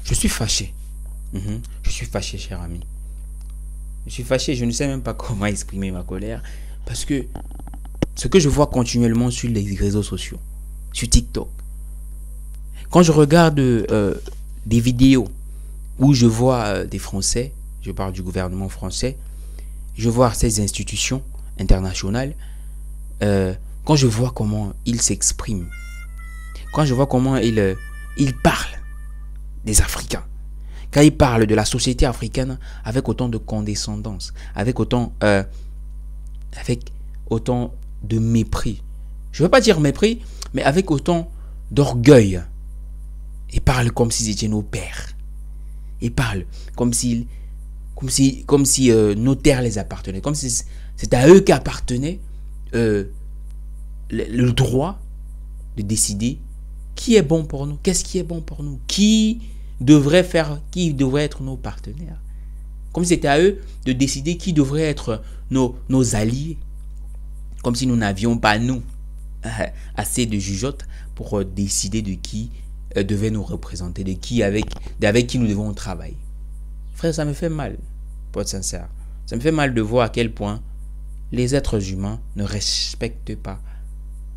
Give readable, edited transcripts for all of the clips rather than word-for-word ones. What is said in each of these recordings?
Je suis fâché. Je suis fâché, cher ami. Je suis fâché, je ne sais même pas comment exprimer ma colère. Parce que ce que je vois continuellement sur les réseaux sociaux, sur TikTok, quand je regarde des vidéos où je vois des Français, je parle du gouvernement français, je vois ces institutions internationales, quand je vois comment ils s'expriment, quand je vois comment ils parlent des Africains, quand ils parlent de la société africaine avec autant de condescendance, avec autant de mépris. Je ne veux pas dire mépris, mais avec autant d'orgueil. Ils parlent comme s'ils étaient nos pères. Ils parlent comme si nos terres les appartenaient. Comme si c'est à eux qu'appartenait le droit de décider qui est bon pour nous, qu'est-ce qui est bon pour nous, qui devrait être nos partenaires. Comme si c'était à eux de décider qui devrait être nos alliés. Comme si nous n'avions pas, nous, assez de jugeotes pour décider de qui devait nous représenter, avec qui nous devons travailler. Frère, ça me fait mal, pour être sincère. Ça me fait mal de voir à quel point les êtres humains ne respectent pas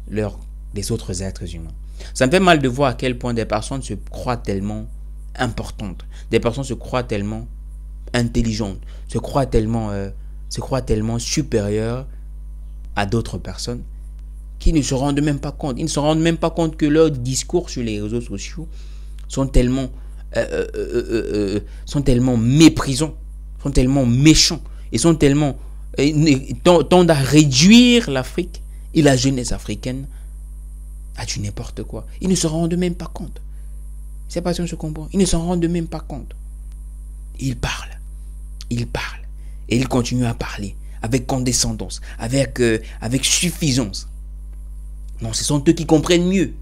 les autres êtres humains. Ça me fait mal de voir à quel point des personnes se croient tellement importantes, des personnes se croient tellement intelligentes, se croient tellement supérieures à d'autres personnes qui ne se rendent même pas compte. Ils ne se rendent même pas compte que leurs discours sur les réseaux sociaux sont tellement méprisants, sont tellement méchants et tendent à réduire l'Afrique et la jeunesse africaine à du n'importe quoi. Ils ne se rendent même pas compte. C'est pas si on se comprend. Ils ne se rendent même pas compte. Ils parlent. Et ils continuent à parler avec condescendance, avec suffisance. Non, ce sont eux qui comprennent mieux.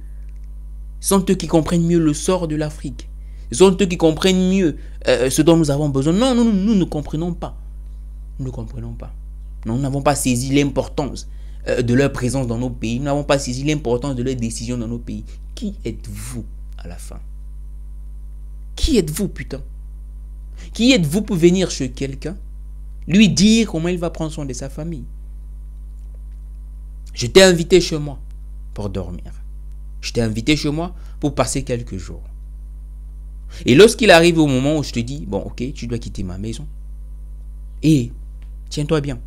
Ce sont eux qui comprennent mieux le sort de l'Afrique. Ce sont eux qui comprennent mieux ce dont nous avons besoin. Non, nous ne comprenons pas. Nous ne comprenons pas. Nous n'avons pas saisi l'importance de leur présence dans nos pays. Nous n'avons pas saisi l'importance de leurs décisions dans nos pays. Qui êtes-vous à la fin? Qui êtes-vous, putain? Qui êtes-vous pour venir chez quelqu'un, lui dire comment il va prendre soin de sa famille? Je t'ai invité chez moi pour dormir. Je t'ai invité chez moi pour passer quelques jours. Et lorsqu'il arrive au moment où je te dis, bon, ok, tu dois quitter ma maison. Et tiens-toi bien.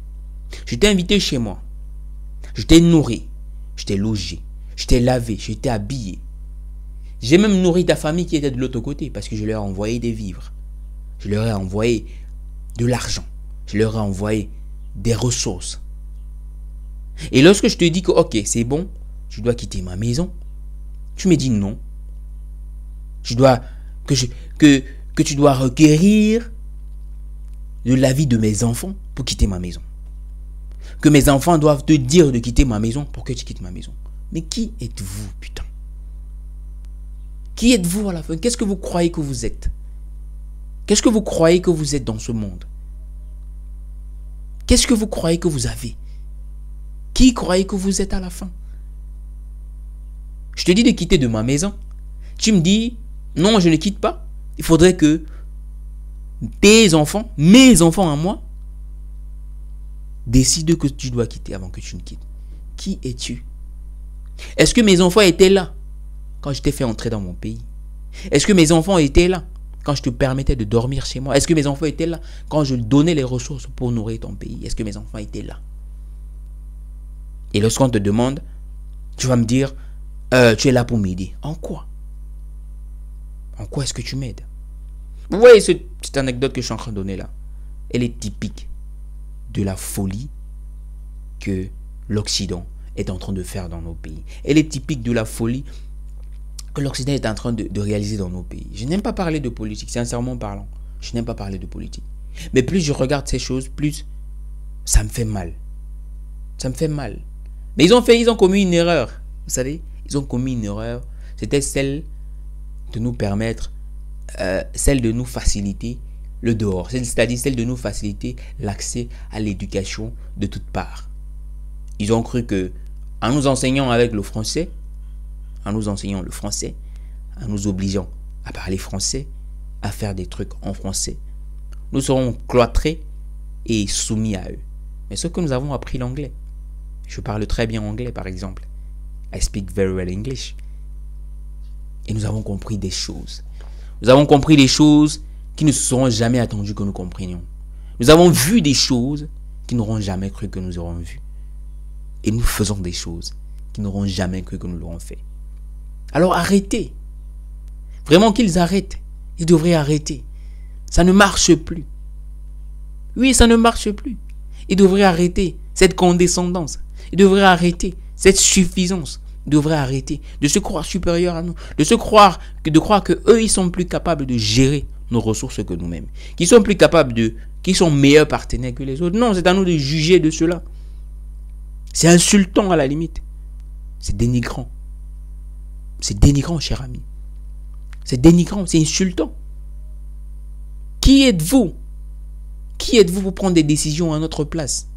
Je t'ai invité chez moi. Je t'ai nourri. Je t'ai logé. Je t'ai lavé. Je t'ai habillé. J'ai même nourri ta famille qui était de l'autre côté parce que je leur ai envoyé des vivres. Je leur ai envoyé de l'argent. Je leur ai envoyé des ressources. Et lorsque je te dis que, ok, c'est bon, tu dois quitter ma maison, tu me dis non. Que tu dois requérir de l'avis de mes enfants pour quitter ma maison. Que mes enfants doivent te dire de quitter ma maison pour que tu quittes ma maison. Mais qui êtes-vous, putain? Qui êtes-vous à la fin? Qu'est-ce que vous croyez que vous êtes? Qu'est-ce que vous croyez que vous êtes dans ce monde? Qu'est-ce que vous croyez que vous avez? Qui croyez que vous êtes à la fin? Je te dis de quitter de ma maison. Tu me dis, non, je ne quitte pas. Il faudrait que tes enfants, mes enfants à moi, décident que tu dois quitter avant que tu ne quittes. Qui es-tu? Est-ce que mes enfants étaient là quand je t'ai fait entrer dans mon pays? Est-ce que mes enfants étaient là quand je te permettais de dormir chez moi? Est-ce que mes enfants étaient là quand je donnais les ressources pour nourrir ton pays? Est-ce que mes enfants étaient là? Et lorsqu'on te demande, tu vas me dire, tu es là pour m'aider. En quoi? En quoi est-ce que tu m'aides? Vous voyez cette anecdote que je suis en train de donner là? Elle est typique de la folie que l'Occident est en train de faire dans nos pays. Elle est typique de la folie que l'Occident est en train de réaliser dans nos pays. Je n'aime pas parler de politique, sincèrement parlant. Je n'aime pas parler de politique. Mais plus je regarde ces choses, plus ça me fait mal. Ça me fait mal. Mais ils ont commis une erreur. Vous savez, ils ont commis une erreur. C'était celle de nous permettre, celle de nous faciliter le dehors. C'est-à-dire celle de nous faciliter l'accès à l'éducation de toutes parts. Ils ont cru que, en nous enseignant avec le français, en nous enseignant le français, en nous obligeant à parler français, à faire des trucs en français, nous serons cloîtrés et soumis à eux. Mais ce que nous avons appris l'anglais, je parle très bien anglais par exemple. I speak very well English. Et nous avons compris des choses. Nous avons compris des choses qui ne seront jamais attendues que nous comprenions. Nous avons vu des choses qui n'auront jamais cru que nous aurons vues. Et nous faisons des choses qui n'auront jamais cru que nous l'aurons fait. Alors arrêtez. Vraiment qu'ils arrêtent. Ils devraient arrêter. Ça ne marche plus. Oui, ça ne marche plus. Ils devraient arrêter cette condescendance. Ils devraient arrêter cette suffisance. Ils devraient arrêter de se croire supérieurs à nous. De croire que eux, ils sont plus capables de gérer nos ressources que nous-mêmes. Qu'ils sont plus capables qu'ils sont meilleurs partenaires que les autres. Non, c'est à nous de juger de cela. C'est insultant à la limite. C'est dénigrant. C'est dénigrant, cher ami. C'est dénigrant, c'est insultant. Qui êtes-vous? Qui êtes-vous pour prendre des décisions à notre place?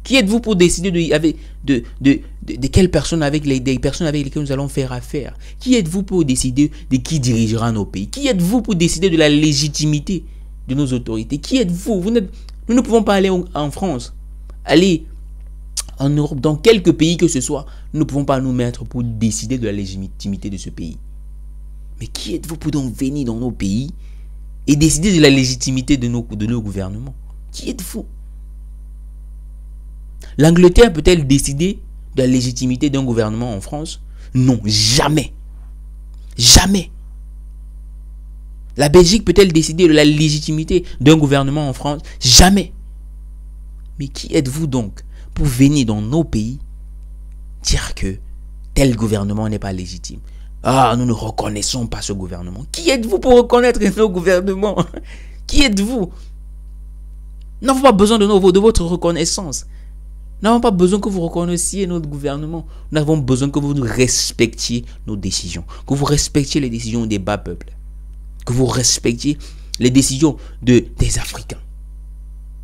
Qui êtes-vous pour décider de quelles personnes des personnes avec lesquelles nous allons faire affaire? Qui êtes-vous pour décider de qui dirigera nos pays? Qui êtes-vous pour décider de la légitimité de nos autorités? Qui êtes-vous? Nous ne pouvons pas aller en France, aller en Europe, dans quelques pays que ce soit. Nous ne pouvons pas nous mettre pour décider de la légitimité de ce pays. Mais qui êtes-vous pour donc venir dans nos pays et décider de la légitimité de nos gouvernements? Qui êtes-vous? L'Angleterre peut-elle décider de la légitimité d'un gouvernement en France? Non, jamais. Jamais. La Belgique peut-elle décider de la légitimité d'un gouvernement en France? Jamais. Mais qui êtes-vous donc pour venir dans nos pays dire que tel gouvernement n'est pas légitime? Ah, nous ne reconnaissons pas ce gouvernement. Qui êtes-vous pour reconnaître nos gouvernements? Qui êtes-vous? Nous n'avons pas besoin de votre reconnaissance. Nous n'avons pas besoin que vous reconnaissiez notre gouvernement. Nous avons besoin que vous respectiez nos décisions. Que vous respectiez les décisions des bas peuples. Que vous respectiez les décisions des Africains.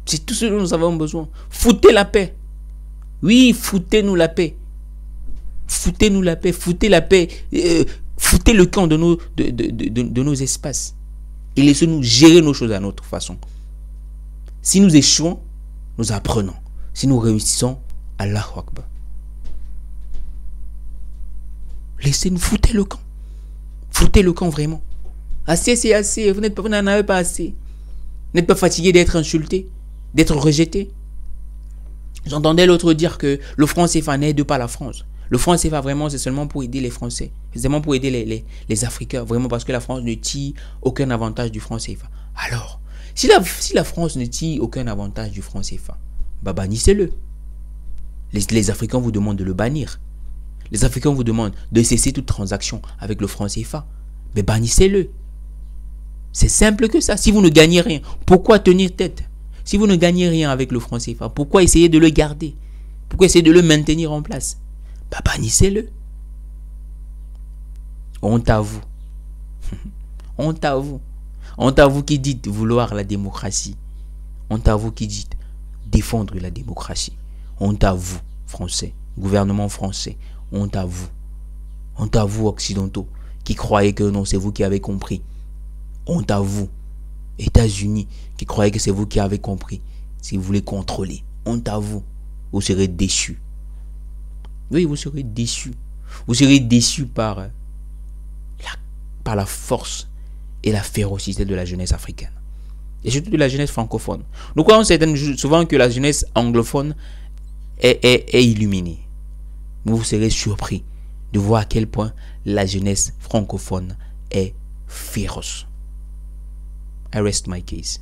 C'est tout ce dont nous avons besoin. Foutez la paix. Oui, foutez-nous la paix. Foutez-nous la paix. Foutez la paix. Foutez le camp de nos espaces. Et laissez-nous gérer nos choses à notre façon. Si nous échouons, nous apprenons. Si nous réussissons, Allahu Akbar. Laissez-nous fouter le camp. Foutez le camp vraiment. Assez, c'est assez. Vous n'en avez pas assez. Vous n'êtes pas fatigué d'être insulté, d'être rejeté. J'entendais l'autre dire que le franc CFA n'aide pas la France. Le franc CFA vraiment c'est seulement pour aider les Français. C'est seulement pour aider les Africains. Vraiment parce que la France ne tire aucun avantage du franc CFA. Alors, si la France ne tire aucun avantage du franc CFA, bah bannissez-le. Les Africains vous demandent de le bannir. Les Africains vous demandent de cesser toute transaction avec le franc CFA. Mais bannissez-le. C'est simple que ça. Si vous ne gagnez rien, pourquoi tenir tête? Si vous ne gagnez rien avec le franc CFA, pourquoi essayer de le garder? Pourquoi essayer de le maintenir en place? Bah bannissez-le. Honte à vous. Honte à vous. Honte à vous qui dites vouloir la démocratie. Honte à vous qui dites défendre la démocratie. Honte à vous, Français, gouvernement français. Honte à vous. Honte à vous, Occidentaux, qui croyez que non, c'est vous qui avez compris. Honte à vous, États-Unis, qui croyez que c'est vous qui avez compris. Si vous voulez contrôler, honte à vous. Vous serez déçus. Oui, vous serez déçus. Vous serez déçus par la force et la férocité de la jeunesse africaine. Et surtout de la jeunesse francophone. Nous croyons souvent que la jeunesse anglophone est illuminée. Mais vous serez surpris de voir à quel point la jeunesse francophone est féroce. I rest my case.